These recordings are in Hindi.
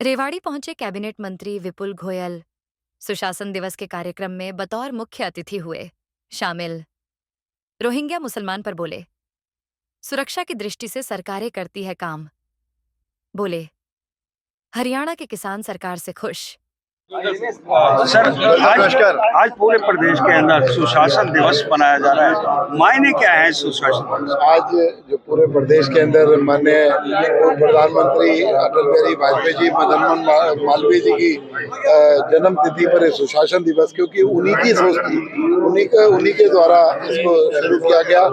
रेवाड़ी पहुंचे कैबिनेट मंत्री विपुल गोयल सुशासन दिवस के कार्यक्रम में बतौर मुख्य अतिथि हुए शामिल। रोहिंग्या मुसलमान पर बोले, सुरक्षा की दृष्टि से सरकारें करती है काम। बोले, हरियाणा के किसान सरकार से खुश। सर, आज पूरे प्रदेश के अंदर सुशासन दिवस मनाया जा रहा है, मायने क्या है सुशासन दिवस? आज जो पूरे प्रदेश के अंदर माननीय पूर्व प्रधानमंत्री अटल बिहारी वाजपेयी जी, मदन मोहन मालवीय जी की जन्म तिथि पर सुशासन दिवस, क्योंकि उन्हीं की सोच थी, उन्हीं के द्वारा इसको शुरू किया गया।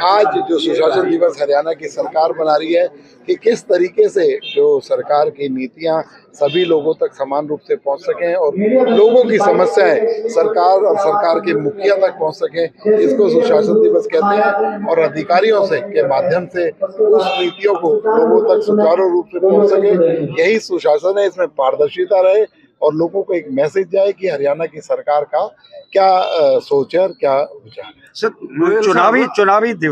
आज जो सुशासन दिवस हरियाणा की सरकार बना रही है कि किस तरीके से जो सरकार की नीतियां सभी लोगों तक समान रूप से पहुंच सकें और लोगों की समस्याएं सरकार और सरकार के मुखिया तक पहुंच सकें, इसको सुशासन दिवस कहते हैं। और अधिकारियों से के माध्यम से उस नीतियों को लोगों तक सुचारू रूप से पहुंच सके, यही सुशासन है। इसमें पारदर्शिता रहे और लोगों को एक मैसेज जाए कि हरियाणा की सरकार का क्या सोच है और क्या विचार है। सर, चुनावी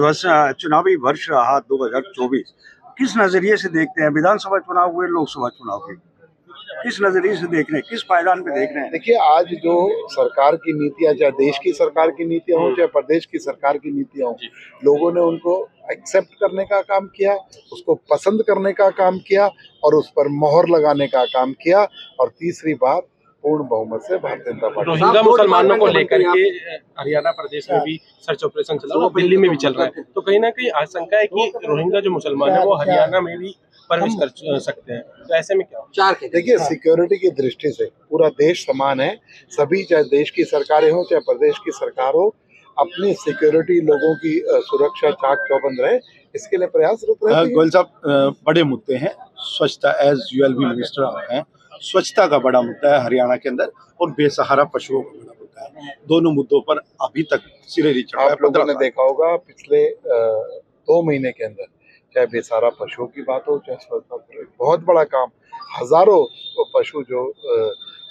वर्ष रहा 2024, किस नजरिए से देखते हैं? विधानसभा चुनाव हुए, लोकसभा चुनाव हुए, किस नजरिए से देख रहे हैं, किस पायदान पे देख रहे हैं? देखिए, आज जो सरकार की नीतियां, चाहे देश की सरकार की नीतियां हो चाहे प्रदेश की सरकार की नीतियां हो, लोगों ने उनको एक्सेप्ट करने का काम किया, उसको पसंद करने का काम किया और उस पर मोहर लगाने का काम किया और तीसरी बार पूर्ण बहुमत से भारतीय जनता पार्टी। रोहिंग्या मुसलमानों को लेकर के हरियाणा प्रदेश में भी सर्च ऑपरेशन चल रहा है, दिल्ली में भी चल रहा है, तो कहीं ना कहीं आशंका है कि रोहिंग्या जो मुसलमान है वो हरियाणा में भी प्रवेश कर सकते हैं, तो ऐसे में क्या? देखिए, सिक्योरिटी की दृष्टि से पूरा देश समान है। सभी, चाहे देश की सरकारें हो चाहे प्रदेश की सरकार हो, अपनी सिक्योरिटी, लोगों की सुरक्षा चाक चौबंद रहे, इसके लिए प्रयासरत रहे। गोयल साहब, बड़े मुद्दे हैं। स्वच्छता, एज यूएलबी मिनिस्टर हैं, स्वच्छता का बड़ा मुद्दा है हरियाणा के अंदर और बेसहारा पशुओं का बड़ा मुद्दा है। दोनों मुद्दों पर अभी तक सिरे नहीं चढ़ा है। आप लोगों ने देखा होगा पिछले 2 महीने के अंदर, चाहे बेसहारा पशुओं की बात हो चाहे स्वच्छता पर, बहुत बड़ा काम, हजारों पशु जो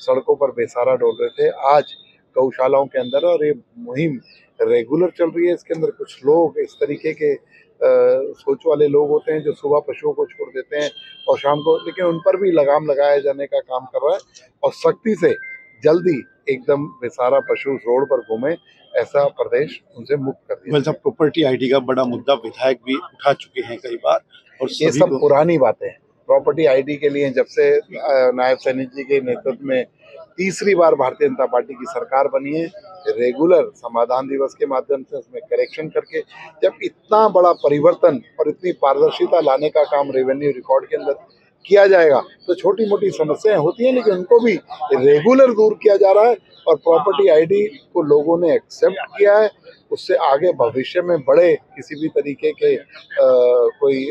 सड़कों पर बेसहारा डोल रहे थे, आज गौशालाओं के अंदर, और ये मुहिम रेगुलर चल रही है। इसके अंदर कुछ लोग इस तरीके के सोच वाले लोग होते हैं जो सुबह पशुओं को छोड़ देते हैं और शाम को, लेकिन उन पर भी लगाम लगाए जाने का काम कर रहा है और सख्ती से जल्दी एकदम बेसहारा पशु रोड पर घूमे, ऐसा प्रदेश उनसे मुक्त कर दिया। गोयल साहब, प्रॉपर्टी आईडी का बड़ा मुद्दा विधायक भी उठा चुके हैं कई बार, और ये सब पुरानी बातें हैं। प्रॉपर्टी आईडी के लिए जब से नायब सैनी जी के नेतृत्व में तीसरी बार भारतीय जनता पार्टी की सरकार बनी है, रेगुलर समाधान दिवस के माध्यम से उसमें करेक्शन करके, जब इतना बड़ा परिवर्तन और इतनी पारदर्शिता लाने का काम रेवेन्यू रिकॉर्ड के अंदर किया जाएगा तो छोटी मोटी समस्याएं होती हैं, लेकिन उनको भी रेगुलर दूर किया जा रहा है और प्रॉपर्टी आईडी को लोगों ने एक्सेप्ट किया है। उससे आगे भविष्य में बड़े किसी भी तरीके के कोई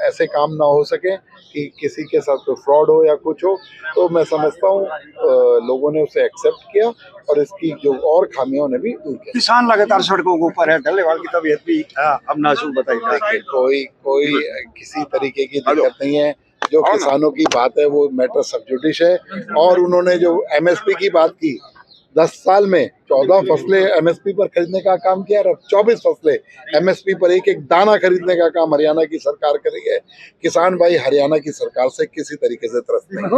ऐसे काम ना हो सके कि किसी के साथ कोई फ्रॉड हो या कुछ हो, तो मैं समझता हूँ लोगों ने उसे एक्सेप्ट किया और इसकी जो और खामियों ने भी दूर किया। किसान लगातार सड़कों के ऊपर है, डल्लेवाल की तबीयत भी अब नाजुक बताइए। कोई किसी तरीके की दिक्कत नहीं है। जो किसानों की बात है वो मैटर सब जुडिश है, और उन्होंने जो एमएसपी की बात की, 10 साल में 14 फसलें एमएसपी पर खरीदने का काम किया और 24 फसलें एमएसपी पर एक एक दाना खरीदने का काम हरियाणा की सरकार कर रही है। किसान भाई हरियाणा की सरकार से किसी तरीके से त्रस्त नहीं।